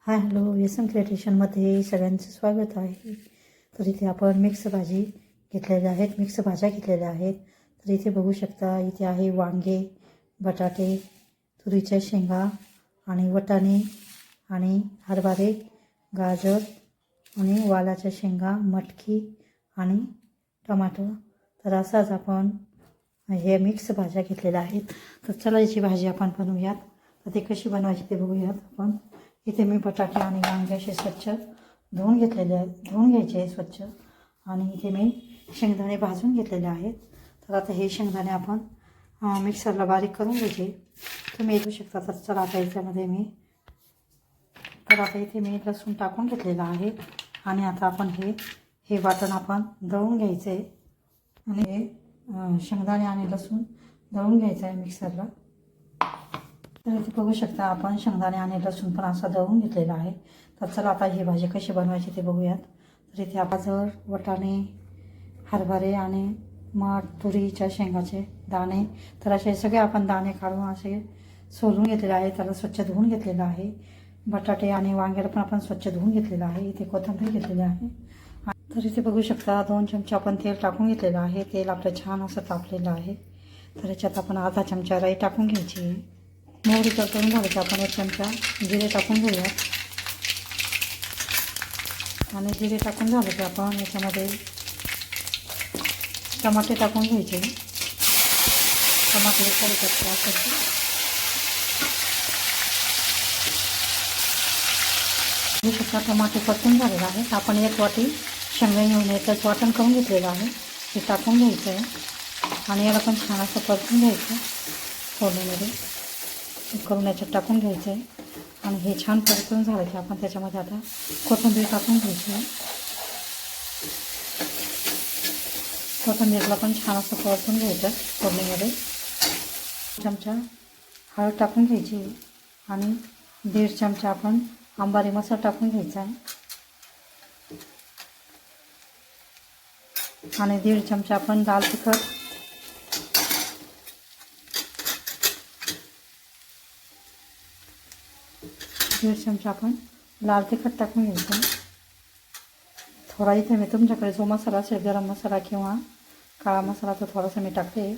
Hi hello व्यसन क्रिएटेशनमध्ये सगळ्यांचं स्वागत आहे. तर इथे आपण मिक्स भाजी घेतलेल्या आहेत, मिक्स भाज्या घेतलेल्या आहेत. तर इथे बघू शकता, इथे आहे वांगे, बटाटे, तुरीच्या शेंगा आणि वाटाणे आणि हरभरे, गाजर आणि वालाच्या शेंगा, मटकी आणि टमाटो. तर असाच आपण हे मिक्स भाज्या घेतलेल्या आहेत. तर चला याची भाजी आपण बनवूयात. तर ते कशी बनवायची ते बघूयात आपण. इथे मी बटाटे आणि वांगे असे स्वच्छ धुवून घेतलेले आहेत, धुवून घ्यायचे आहे स्वच्छ. आणि इथे मी शेंगदाणे भाजून घेतलेले आहेत. तर आता हे शेंगदाणे आपण मिक्सरला बारीक करून घ्यायचे. तुम्ही बघू शकता. तर चला आता याच्यामध्ये इथे मी लसूण टाकून घेतलेलं आहे. आणि आता आपण हे वाटण आपण दळून घ्यायचं आहे. आणि हे शेंगदाणे आणि लसूण दळून घ्यायचं आहे मिक्सरला. तर इथे बघू शकता आपण शेंगदाणे आणि लसूण पण असा दळून घेतलेला आहे. तर चला आता ही भाजी कशी बनवायची ते बघूयात. तर इथे गाजर, वाटाणे, हरभरे आणि मठ, तुरीच्या शेंगाचे दाणे, तर असे सगळे आपण दाणे काढून असे सोलून घेतलेले आहे. त्याला स्वच्छ धुवून घेतलेलं आहे. बटाटे आणि वांग्याला पण आपण स्वच्छ धुवून घेतलेलं आहे. इथे कोथिंबीर घेतलेली आहे. तर इथे बघू शकता 2 चमचे आपण तेल टाकून घेतलेलं आहे. तेल आपलं छान असं तापलेलं आहे. तर याच्यात आपण अर्धा चमचा राई टाकून घ्यायची आहे. मोहरी परतवून झाली की आपण 1 चमचा जिरे टाकून घेऊयात. आणि जिरे टाकून झालं की आपण याच्यामध्ये टमाटे टाकून घ्यायचे. टमाटे थोडे टाकायचे. बघू शकता टमाटे परतून झालेलं आहे. आपण 1 वाटी शेंगदाणे घेऊन याच्यात वाटण करून घेतलेलं आहे, हे टाकून घ्यायचं आहे. आणि याला पण छान असं परतून घ्यायचं फोडणीमध्ये करून याच्यात टाकून घ्यायचं आहे. आणि हे छान परतून झालं की आपण त्याच्यामध्ये आता कोथिंबीर टाकून घ्यायची आहे. कोथिंबीरला पण छान असं परतून घ्यायचं फोडणीमध्ये. चमचा हळद टाकून घ्यायची आणि 1.5 चमचा आपण अंबारी मसाला टाकून घ्यायचा आहे. आणि 1.5 चमचा आपण दाल तिखट, 1.5 चमचा आपण लाल तिखट टाकून घ्यायचं. थोडा इथे मी तुमच्याकडे जो मसाला असेल, गरम मसाला किंवा काळा मसाला, तो थोडासा मी टाकते.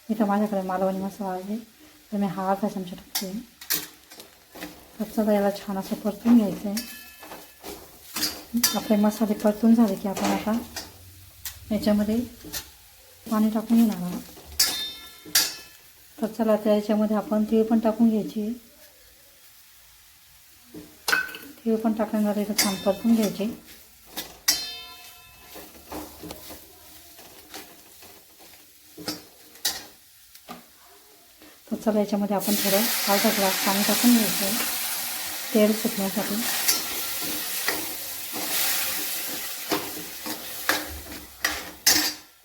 इथं माझ्याकडे मालवणी मसाला आहे, तर मी हा अर्धा चमचा टाकते. तर चला याला छान असं परतून घ्यायचं आहे. आपले मसाले परतून झाले की आपण आता याच्यामध्ये पाणी टाकून घेणार आहोत. तर चला त्या याच्यामध्ये आपण तीळ पण टाकून घ्यायची. तीळ पण टाकण्यावर इथं छान परतून घ्यायचे. तर चला याच्यामध्ये आपण थोडं अर्धा ग्लास पाणी टाकून घ्यायचं तेल सुटण्यासाठी.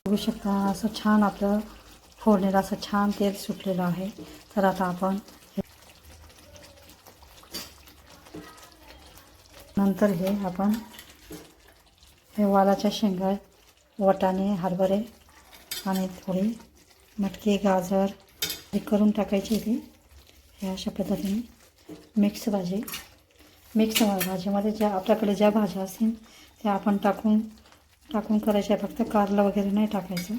बघू शकता असं छान आपलं फोडणीला असं छान तेल सुटलेलं आहे. तर आता आपण नंतर हे वालाच्या शेंगा, वाटाणे, हरभरे आणि थोडी मटकी, गाजर हे करून टाकायची. इथे हे अशा पद्धतीने मिक्स भाजीमध्ये ज्या आपल्याकडे ज्या भाज्या असतील त्या आपण टाकून करायच्या. फक्त कारलं वगैरे नाही टाकायचं.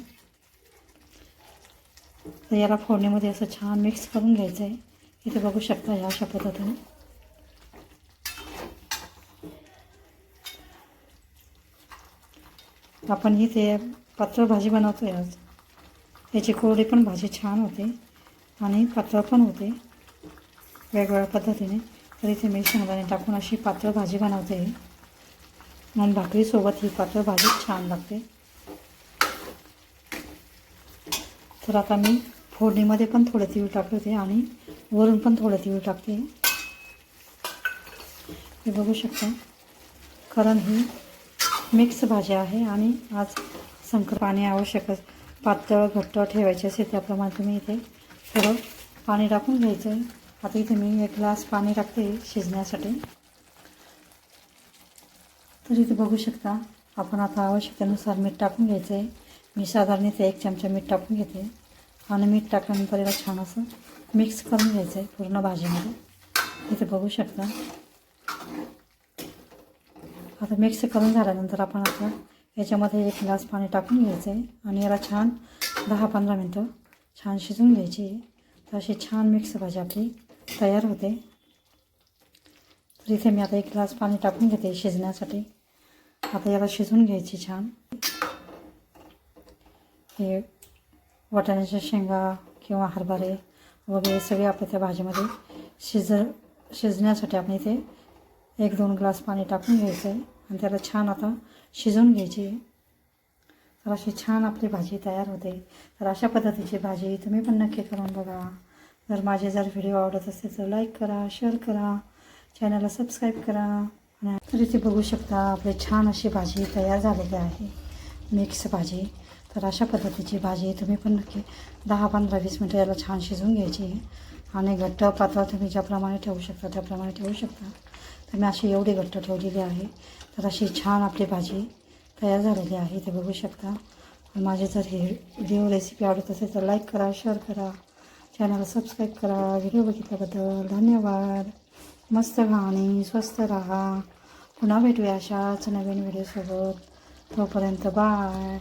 तर याला फोडणीमध्ये असं छान मिक्स करून घ्यायचं आहे. इथे बघू शकता ह्या अशा पद्धतीने. आपण इथे पातळ भाजी बनवतोय आज. याची कोरडी पण भाजी छान होते आणि पातळ पण होते वेगवेगळ्या पद्धतीने. तर इथे मी शेंगदाणे टाकून अशी पातळ भाजी बनवते आणि भाकरीसोबत ही पातळ भाजी छान लागते. तर आता मी फोडणीमध्ये पण थोडे तीळ टाकते आणि वरून पण थोडे तीळ टाकते. हे बघू शकता, कारण ही मिक्स भाजी आहे आणि आज पाणी आवश्यक, पातळ घट्ट ठेवायचे असेल त्याप्रमाणे तुम्ही इथे थोडं पाणी टाकून घ्यायचं आहे. आता इथे मी 1 ग्लास पाणी टाकते शिजण्यासाठी. तर इथे बघू शकता आपण आता आवश्यकतेनुसार मीठ टाकून घ्यायचं आहे. मी साधारण इथे 1 चमचा मीठ टाकून घेते. आणि मीठ टाकल्यानंतर याला छान असं मिक्स करून घ्यायचं आहे पूर्ण भाजीमध्ये. इथे बघू शकता आता मिक्स करून झाल्यानंतर आपण आता याच्यामध्ये 1 ग्लास पाणी टाकून घ्यायचं आहे आणि याला छान 10-15 मिनटं छान शिजून घ्यायची आहे. तर अशी छान मिक्स भाजी आपली तयार होते. तर इथे मी आता 1 ग्लास पाणी टाकून घेते शिजण्यासाठी. आता याला शिजून घ्यायची छान. हे वाटाण्याच्या शेंगा किंवा हरभरे वगैरे सगळे आपल्या त्या भाजीमध्ये शिजण्यासाठी आपण इथे 1-2 ग्लास पाणी टाकून घ्यायचं आहे आणि त्याला छान आता शिजवून घ्यायची आहे. तर अशी छान आपली भाजी तयार होते. तर अशा पद्धतीची भाजी तुम्ही पण नक्की करून बघा. जर माझे व्हिडिओ आवडत असेल तर लाईक करा, शेअर करा, चॅनलला सबस्क्राईब करा. आणि तर इथे बघू शकता आपली छान अशी भाजी तयार झालेली आहे, मिक्स भाजी. तर अशा पद्धतीची भाजी तुम्ही पण नक्की 10-15-20 मिनटं याला छान शिजवून घ्यायची आणि घट्ट पातळ तुम्ही ज्याप्रमाणे ठेवू शकता त्याप्रमाणे ठेवू शकता. तर मी अशी एवढी घट्ट ठेवलेली आहे. तर अशी छान आपली भाजी तयार झालेली आहे, ते बघू शकता. माझे जर हे व्हिडिओ रेसिपी आवडत असेल तर लाईक करा, शेअर करा, चॅनलला सबस्क्राईब करा. व्हिडिओ बघितल्याबद्दल धन्यवाद. मस्त खा आणि स्वस्त राहा. पुन्हा भेटूया अशाच नवीन व्हिडिओसोबत. तोपर्यंत बाय.